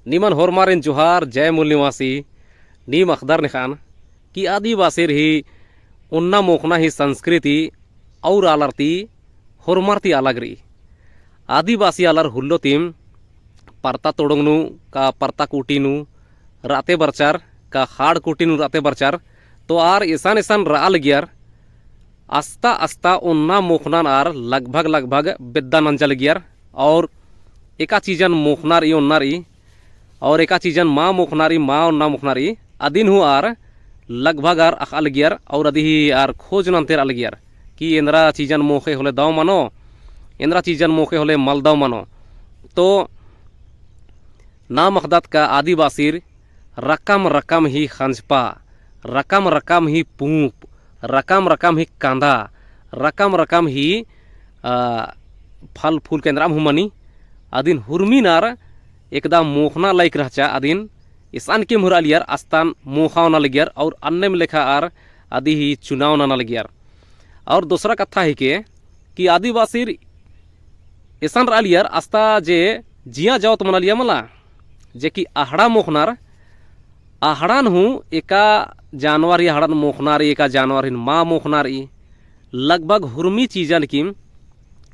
निमन होरमारिन जोहार जय मूल निवासी नीम अखदर निखान की आदिवासी ही उन्ना मोखना ही संस्कृति और आलरती होरमारती अलग रही आदिवासी अलर हुल्लो तीम परता तोड़ंगनु का परता कुटीनु राते बरचार का हाड़ कुटीनु राते बरचार तो आर ईसान ईसान राल गियर आस्ता आस्ता उन्ना मोखनान आर लगभग लगभग बेद्दा नंजल गियर और एका चीजन मोखनार ई उन्नार ई और एका चीजन माँ मोखनारी माँ उन्ना मोखनारी अदिन हूँ आर लगभग आर अल गियर और अदी ही आर खोज नंतेर अल गियर कि इंद्रा चीजन मोखे होले दाव मानो इंद्रा चीजन मोखे होले मलदाव मानो तो नाम अखदत का आदिवासीर रकम रकम ही खंजपा रकम रकम ही पूप रकम रकम ही कांदा रकम रकम ही फल फूल केंद्राम हुमनी अदिन हुरमीनार एकदम मोखना लाइक रहचा अदिन ईसान के मुहरा लियर आस्तान मोखा ना लगियर और अन्य में लेखा आर आदि ही चुनाव ना लगियर और दूसरा कथा है कि आदिवासी ईसान रालियर आस्ता जे जिया जाओ तो मना लिया मला जे कि आहड़ा मोखनार आहड़ान हूँ एका जानवर ही आहड़ान मोखनार एका जानवर हिन माँ मोखनार ई लगभग हुरमी चीजन किम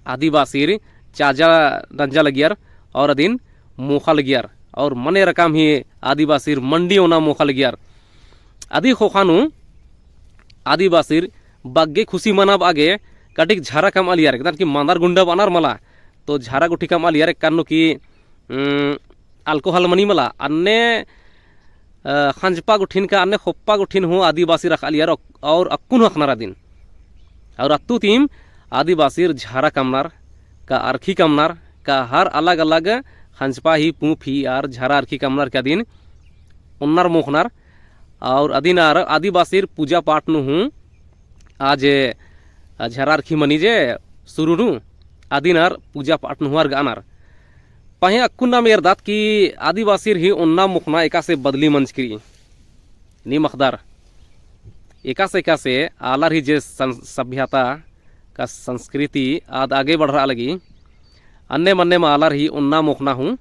आदिवासी चाजा रंजा लगियर और अदिन मोखा लगियर और मने रकम ही आदिवासी मंडी होना मोखा लगियर आदि खोखानु आदिवासी बागे खुशी मनाब आगे कटिक झारा कम अलियर एकदम कि मांदार गुंडा बनार मला तो झारा गुठी कम अलियर कानो कि अल्कोहल मनी मला अन्य खंजपा गुठिन का अन्य खोप्पा गुठिन हो आदिवासी रख अलियर और अक्कुन हकनारा दिन और अत्तु तीम आदिवासी झारा कमनार का अरखी कमनार का हर अलग अलग खंजपा ही पूप ही आर झारा अरखी कमनार का दिन उन्नार मोखनार और अदिन आर आदिवासी पूजा पाठ नु हूँ आज झारा अरखी मनी जे शुरू नु अदिन आर पूजा पाठ नु गानार पहे अक्कुन नाम एर दात कि आदिवासी ही उन्ना मुखना एका से बदली मंच करी नीम अखदार एका से आलर ही जे सभ्यता का संस्कृति आद आगे बढ़ रहा लगी अन्य मन्ने में आलर ही उन्ना मोखना हूँ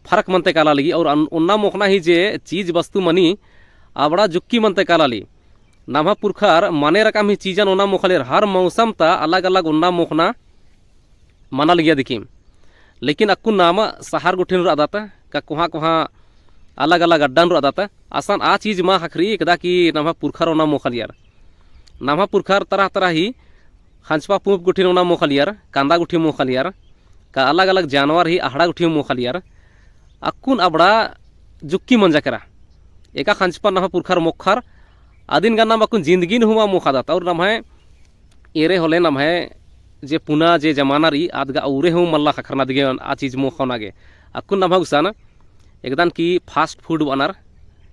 फर्क मनते काला लगी और उन्ना मोखना ही जे चीज वस्तु मनी आवड़ा जुक्की मनते काला ली नाभा पुरखार माने रकम ही चीजन उन्ना मोखलेर हर मौसम ता अलग अलग उन्ना मोखना मना लिया दिखीम लेकिन अक्कुन नाम सहार गुठिन आदाता का कुहा कुहा अलग अलग अड्डान आदाता आसान आ चीज माँ हखरी एकदा कि नाभा पुरखार उन्ना मोखलियार नाभा पुरखार तरह तरह ही खंचपा पूप गुठिन उन्ना मोखलियार कांदा गुठी मोखलियार का अलग अलग जानवर ही आहड़ा गुठी मोखलियार अक्कुन अबड़ा जुक्की मंजा करा एका खंचपा नाभा पुरखार मोखार आदिन गाना अक्कुन जिंदगी हुआ मोखा दाता और नम है एरे होले नम है जे पुना जे जमाना री आदगा उरे हूँ मल्ला खखरना दिगे आ चीज मोखनागे अक्कुन नम गुसान एकदम की फास्ट फूड बनार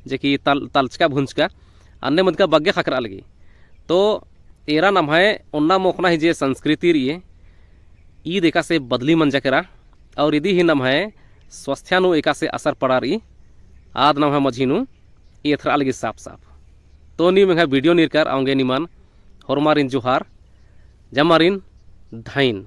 जे कि तलचका भुंचका अन्य मद का बग्गे खकरा लगी तो एरा नम है उन्ना मोखना ही जे संस्कृति रही ईद एका से बदली मंजा करा और यदि ही नम है स्वास्थ्यानु एका से असर पड़ा रही आद नम है मझीनु ये थरा लगी साफ साफ तो नी में वीडियो निर्कर आऊंगे निमान होरमारिन जोहार जमारिन धाइन